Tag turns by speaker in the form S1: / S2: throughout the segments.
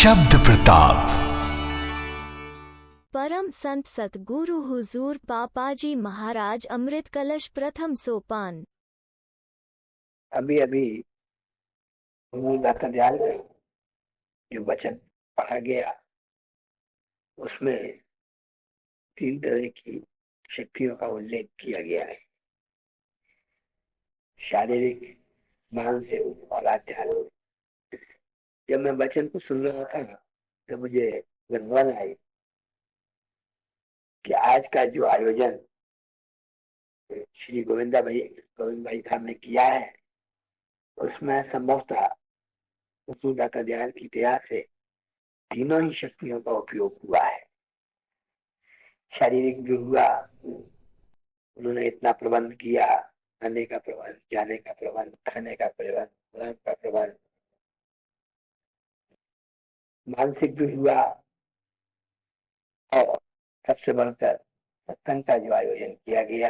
S1: शब्द प्रताप।
S2: परम संत सतगुरु हुजूर पापाजी महाराज अमृत कलश प्रथम सोपान।
S3: अभी अभी दाता दयाल का जो वचन पढ़ा गया उसमें 3 तरह की शक्तियों का उल्लेख किया गया है, शारीरिक, मानसिक और आध्यात्मिक। जब मैं वचन को सुन रहा था तो मुझे गड़बड़ आई कि आज का जो आयोजन श्री गोविंद भाई साहब ने किया है उसमें संभवतः हुजूर दाता दयाल की दया से तीनों ही शक्तियों का उपयोग हुआ है। शारीरिक भी हुआ, उन्होंने इतना प्रबंध किया, आने का प्रबंध, जाने का प्रबंध, खाने का प्रबंध, रहने का प्रबंध। मानसिक भी हुआ और सबसे बढ़कर सत्संग का जो आयोजन किया गया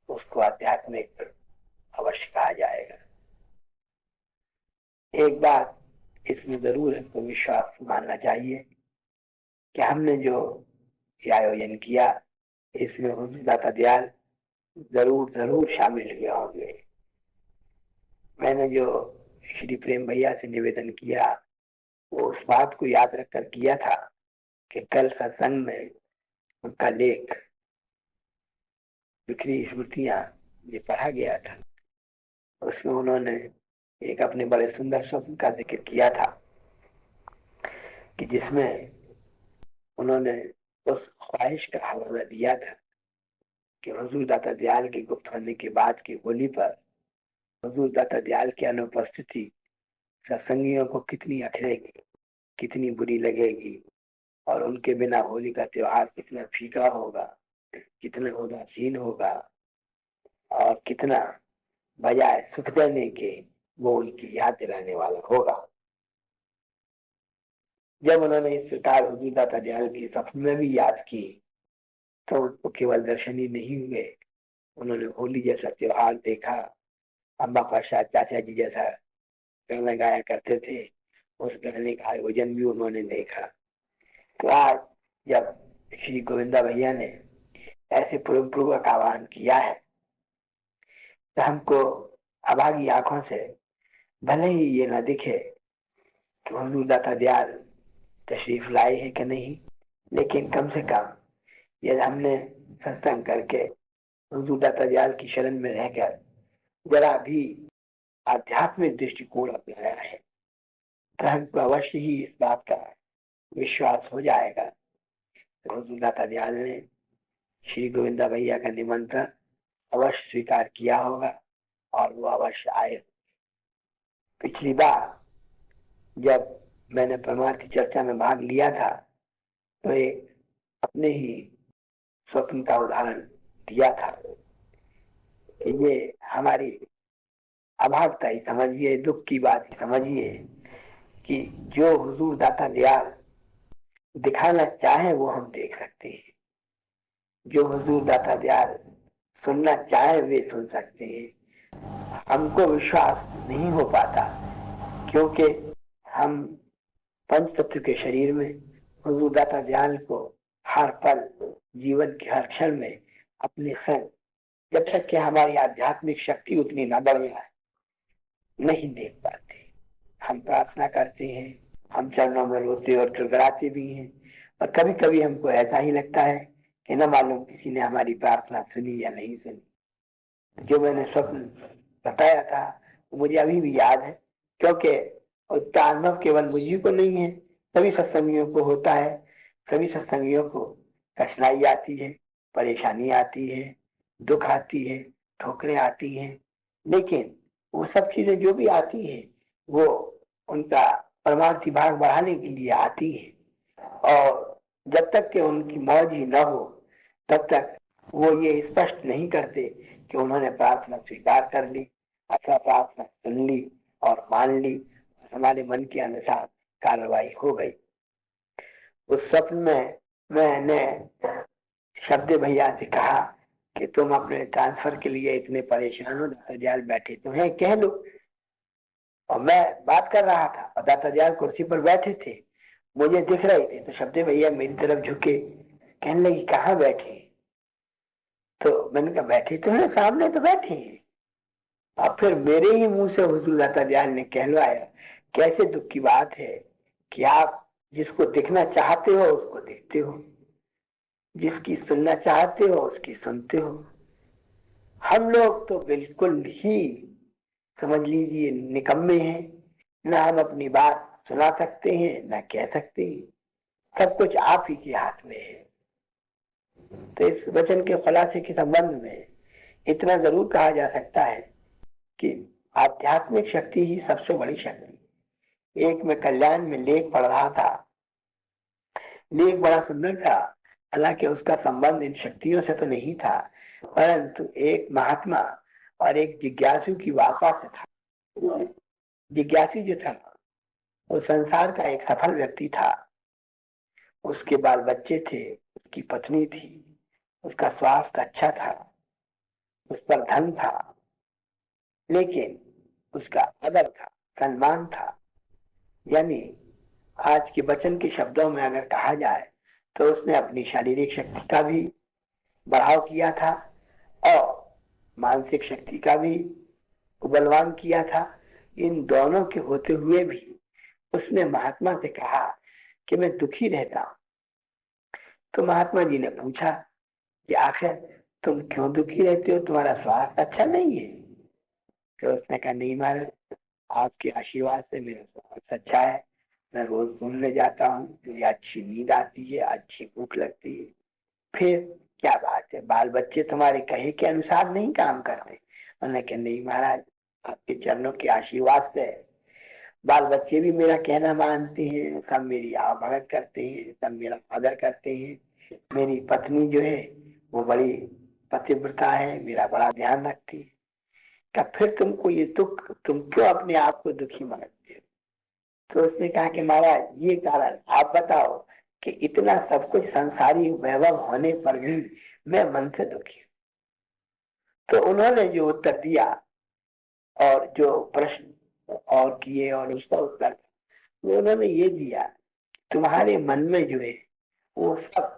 S3: उसको आध्यात्मिक अवश्य कहा जाएगा। एक बात इसमें जरूर हमको विश्वास मानना चाहिए कि हमने जो ये आयोजन किया इसमें हुजूर दाता दयाल जरूर शामिल हुए होंगे। मैंने जो श्री प्रेम भैया से निवेदन किया वो उस बात को याद रखकर किया था कि कल सत्संग में उनका लेख बिखरी स्मृतियां ये पढ़ा गया था। उसमें उन्होंने एक अपने बड़े सुंदर स्वप्न का जिक्र किया था कि जिसमें उन्होंने उस ख्वाहिश का हवाला दिया था कि हुजूर दाता दयाल के गुप्त होने के बाद की होली पर हुजूर दाता दयाल की अनुपस्थिति सत्संगियों को कितनी अखरेगी, कितनी बुरी लगेगी और उनके बिना होली का त्योहार कितना फीका होगा, कितना उदासीन होगा और कितना बजाय सुख देने के वो उनकी याद दिलाने वाला होगा। जब उन्होंने इस प्रकार हुजूर दाता दयाल की सपने में भी याद की तो उनको केवल दर्शन ही नहीं हुए, उन्होंने होली जैसा त्योहार देखा। अम्बा प्रसाद चाचा जी जैसा गाना गाया करते थे, उस गाने का आयोजन भी उन्होंने देखा। तो आज जब श्री गोविंदा भैया ने ऐसे पूर्वक आह्वान किया है तो हमको अभागी आंखों से भले ही ये न दिखे कि हुजूर दाता दयाल तशरीफ लाए हैं कि नहीं, लेकिन कम से कम यदि हमने सत्संग करके हुजूर दाता दयाल की शरण में रहकर जरा भी आध्यात्मिक दृष्टिकोण अपनाया है तो हमको अवश्य ही इस बात का विश्वास हो जाएगा। तो हुजूर दाता दयाल ने श्री गोविंदा भैया का निमंत्रण अवश्य स्वीकार किया होगा और वो अवश्य आए। पिछली बार जब मैंने परमार्थ की चर्चा में भाग लिया था तो एक अपने ही स्वप्न का उदाहरण दिया था कि ये हमारी अभागता ही समझिए, दुख की बात ही समझिए कि जो हुजूर दाता दयाल दिखाना चाहे वो हम देख सकते हैं, जो हुजूर दाता दयाल सुनना चाहे वे सुन सकते हैं। हमको विश्वास नहीं हो पाता क्योंकि हम पंच तत्व के शरीर में हुजूर दाता दयाल को हर पल जीवन के हर क्षण में अपने संग, जब तक कि हमारी आध्यात्मिक शक्ति उतनी न बढ़ जाए, नहीं देख पाते। हम प्रार्थना करते हैं, हम चरणों में रोते और गिड़गिड़ाते भी हैं और कभी कभी हमको ऐसा ही लगता है कि न मालूम किसी ने हमारी प्रार्थना सुनी या नहीं सुनी। जो मैंने स्वप्न बताया था वो मुझे अभी भी याद है क्योंकि उसका अनुभव केवल मुझे को नहीं है, सभी सत्संगियों को होता है। सभी सत्संगियों को कठिनाई आती है, परेशानी आती है, दुख आती है, ठोकरें आती हैं, लेकिन वो सब चीजें जो भी आती हैं वो उनका परमार्थी भाग बढ़ाने के लिए आती है और जब तक कि उनकी मौज ही न हो तब तक वो ये स्पष्ट नहीं करते कि उन्होंने प्रार्थना स्वीकार कर ली अथवा प्रार्थना सुन ली और मान ली, हमारे मन के अनुसार कार्रवाई हो गई। उस स्वप्न में मैंने शब्द भैया से कहा कि तुम अपने ट्रांसफर के लिए इतने परेशान हो, दाता दयाल बैठे तो हैं, कह लो। और मैं बात कर रहा था और दाता दयाल कुर्सी पर बैठे थे, मुझे दिख रहे थे। तो शब्दे भैया मेरी तरफ झुके, कहने लगी कहाँ बैठे? तो मैंने कहा बैठे तो है, सामने तो बैठे हैं। और फिर मेरे ही मुंह से हुजूर दाता दयाल ने कहलवाया, कैसे दुख की बात है कि आप जिसको देखना चाहते हो उसको देखते हो, जिसकी सुनना चाहते हो उसकी सुनते हो। हम लोग तो बिल्कुल ही समझ लीजिए निकम्मे हैं, ना हम अपनी बात सुना सकते हैं ना कह सकते हैं, सब कुछ आप ही के हाथ में है। तो इस वचन के खुलासे के संबंध में इतना जरूर कहा जा सकता है कि आध्यात्मिक शक्ति ही सबसे बड़ी शक्ति। एक मैं कल्याण में लेख पढ़ रहा था, लेख बड़ा सुंदर था, हालांकि उसका संबंध इन शक्तियों से तो नहीं था, परंतु एक महात्मा और एक जिज्ञासु की वार्ता से था। जिज्ञासु जो था वो संसार का एक सफल व्यक्ति था, उसके बाल बच्चे थे, उसकी पत्नी थी, उसका स्वास्थ्य अच्छा था, उस पर धन था, लेकिन उसका आदर था, सम्मान था। यानी आज के वचन के शब्दों में अगर कहा जाए तो उसने अपनी शारीरिक शक्ति का भी बढ़ाव किया था और मानसिक शक्ति का भी बलवान किया था। इन दोनों के होते हुए भी उसने महात्मा से कहा कि मैं दुखी रहता हूं। तो महात्मा जी ने पूछा कि आखिर तुम क्यों दुखी रहते हो, तुम्हारा स्वास्थ्य अच्छा नहीं है? तो उसने कहा नहीं महाराज, आपके आशीर्वाद से मेरा स्वास्थ्य अच्छा है, मैं रोज घूमने जाता हूँ, मुझे अच्छी नींद आती है, अच्छी भूख लगती है। फिर क्या बात है, बाल बच्चे तुम्हारे कहे के अनुसार नहीं काम करते? उन्होंने कहा नहीं महाराज, आपके चरणों के आशीर्वाद से बाल बच्चे भी मेरा कहना मानते हैं, सब मेरी आवभगत करते हैं, सब मेरा आदर करते हैं। मेरी पत्नी जो है वो बड़ी पतिव्रता है, मेरा बड़ा ध्यान रखती है। क्या फिर तुमको ये दुख, तुम क्यों अपने आप को दुखी मानते हो? तो उसने कहा कि महाराज ये कारण, आप बताओ कि इतना सब कुछ संसारी वैभव होने पर भी मैं मन से दुखी हूं। तो उन्होंने जो उत्तर दिया और जो प्रश्न और किए और उसका उत्तर वो उन्होंने ये दिया, तुम्हारे मन में जो है वो सब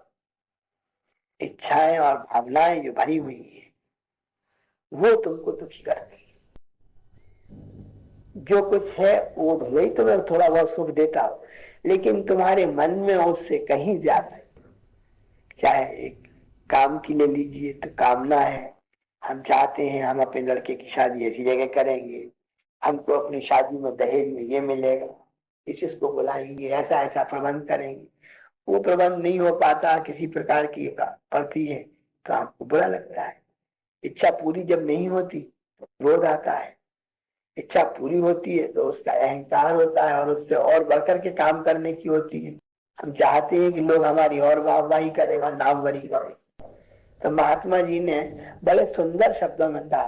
S3: इच्छाएं और भावनाएं जो भरी हुई है वो तुमको दुखी करती है। जो कुछ है वो भले ही तुम्हें थोड़ा बहुत सुख देता हो, लेकिन तुम्हारे मन में उससे कहीं ज्यादा है। चाहे एक काम की ले लीजिए तो कामना है, हम चाहते हैं हम अपने लड़के की शादी ऐसी जगह करेंगे, हमको अपनी शादी में दहेज में ये मिलेगा, इसको बुलाएंगे, ऐसा ऐसा प्रबंध करेंगे। वो प्रबंध नहीं हो पाता, किसी प्रकार की पड़ती है तो आपको बुरा लगता है। इच्छा पूरी जब नहीं होती तो क्रोध आता है, इच्छा पूरी होती है तो उसका अहंकार होता है और उससे और बढ़कर के काम करने की होती है। हम चाहते हैं कि लोग हमारी और वाहवाही करें और नामवरी करें। तो महात्मा जी ने बड़े सुंदर शब्दों में कहा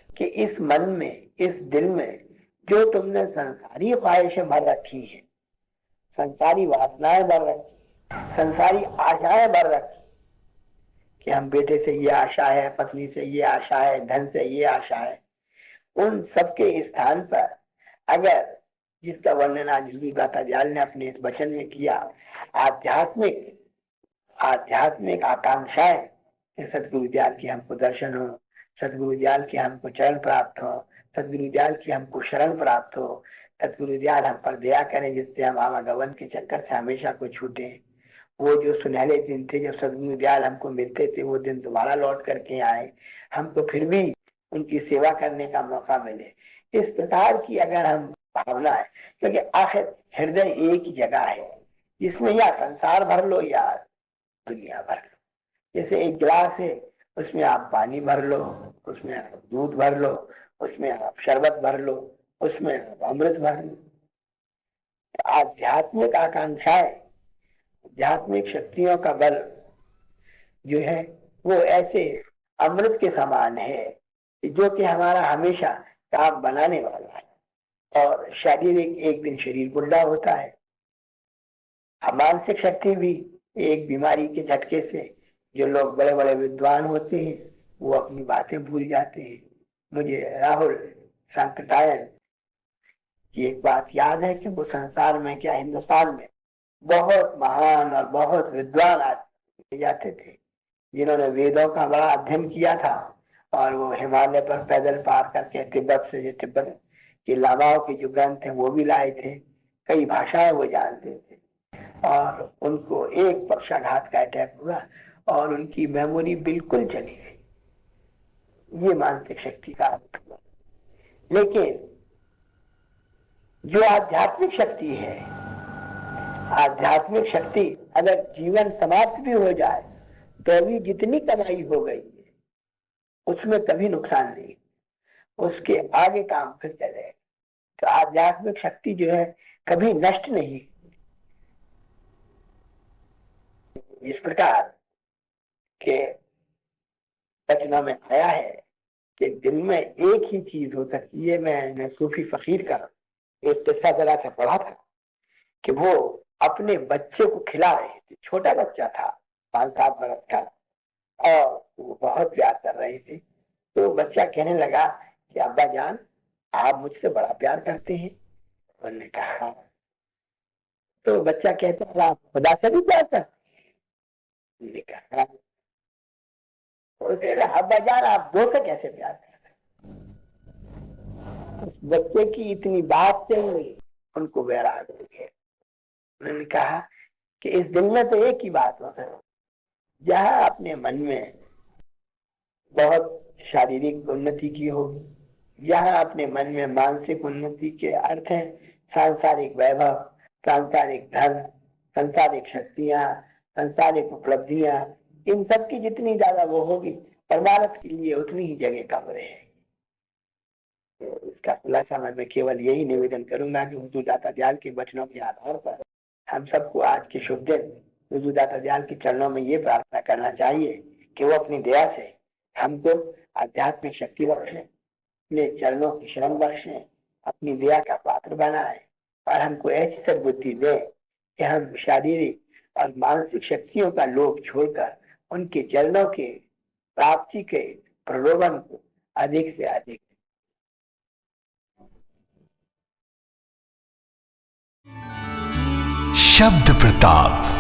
S3: कि इस मन में, इस दिल में जो तुमने संसारी ख्वाहिशें भर रखी है, संसारी वासनाएं भर रखी, संसारी आशाएं भर रखी कि हम बेटे से ये आशा है, पत्नी से ये आशा है, धन से ये आशा है, उन सबके स्थान पर अगर जिसका वर्णन आज दाता दयाल ने अपने इस वचन में किया, आध्यात्मिक आध्यात्मिक आकांक्षाएं, सदगुरु दयाल की हमको दर्शन हो, सदगुरु दयाल की हमको चरण प्राप्त हो, सदगुरु दयाल की हमको शरण प्राप्त हो, सदगुरु दयाल हम पर दया करें जिससे हम आवागमन के चक्कर से हमेशा को छूटे। वो जो सुनहरे दिन थे जब सदगुरु दयाल हमको मिलते थे, वो दिन दोबारा लौट करके आए, हमको फिर भी उनकी सेवा करने का मौका मिले। इस प्रकार की अगर हम भावना है, क्योंकि आखिर हृदय एक ही जगह है जिसमें या संसार भर लो या दुनिया भर लो। जैसे एक गिलास है, उसमें आप पानी भर लो, उसमें आप दूध भर लो, उसमें आप शरबत भर लो, उसमें आप अमृत भर लो। आध्यात्मिक आकांक्षाएं, आध्यात्मिक शक्तियों का बल जो है वो ऐसे अमृत के समान है जो कि हमारा हमेशा काम बनाने वाला है। और शारीरिक एक दिन शरीर बुढ़ा होता है, मानसिक शक्ति भी एक बीमारी के झटके से, जो लोग बड़े बड़े विद्वान होते हैं वो अपनी बातें भूल जाते हैं। मुझे राहुल सांकृतायन कि एक बात याद है कि वो संसार में क्या हिंदुस्तान में बहुत महान और बहुत विद्वान आदमी जाते थे जिन्होंने वेदों का बड़ा अध्ययन किया था और वो हिमालय पर पैदल पार करके तिब्बत से जो तिब्बत के लामाओं के जो ग्रंथ हैं वो भी लाए थे, कई भाषाएं वो जानते थे और उनको एक पक्षाघात का अटैक हुआ और उनकी मेमोरी बिल्कुल चली गई। ये मानसिक शक्ति का अर्थ हुआ। लेकिन जो आध्यात्मिक शक्ति है, आध्यात्मिक शक्ति अगर जीवन समाप्त भी हो जाए तो भी जितनी कमाई हो गई है उसमें कभी नुकसान नहीं, उसके आगे काम फिर चले। तो आध्यात्मिक शक्ति जो है कभी नष्ट नहीं। इस प्रकार के वचनों में आया है कि दिन में एक ही चीज हो सकती है। मैंने सूफी फकीर का एक किस्सा जरा से पढ़ा था कि वो अपने बच्चे को खिला रहे थे, छोटा बच्चा था 5-7 बरस का और वो बहुत प्यार कर रहे थे। तो बच्चा कहने लगा कि अब्बा जान आप मुझसे बड़ा प्यार करते हैं। उन्होंने कहा, तो बच्चा कहता है आप खुदा से भी प्यार करते हैं? कहा अब्बा जान आप दो से कैसे प्यार करते हैं? उस बच्चे की इतनी बात से उनको वैराग हो गया। उन्होंने कहा कि इस दिल में तो एक ही बात होता है, जहां अपने मन में बहुत शारीरिक उन्नति की होगी, जहां अपने मन में मानसिक उन्नति के अर्थ है सांसारिक वैभव, सांसारिक धन, सांसारिक शक्तियां, सांसारिक उपलब्धियां, इन सब की जितनी ज्यादा वो होगी परमार्थ के लिए उतनी ही जगह कम रहेगी। तो इसका खुलासा मैं केवल यही निवेदन करूंगा कि हुजूर दाता दयाल के वचनों के आधार पर हम सबको आज के शुभ दिन हुजूर दाता दयाल के चरणों में ये प्रार्थना करना चाहिए कि वो अपनी दया से हमको आध्यात्मिक शक्ति बख्शें, अपने चरणों की शरण बख्शें, अपनी दया का पात्र बनाए और हमको ऐसी सद्बुद्धि दे कि हम शारीरिक और मानसिक शक्तियों का लोभ छोड़कर उनके चरणों के प्राप्ति के प्रलोभन को अधिक से अधिक।
S1: शब्द प्रताप।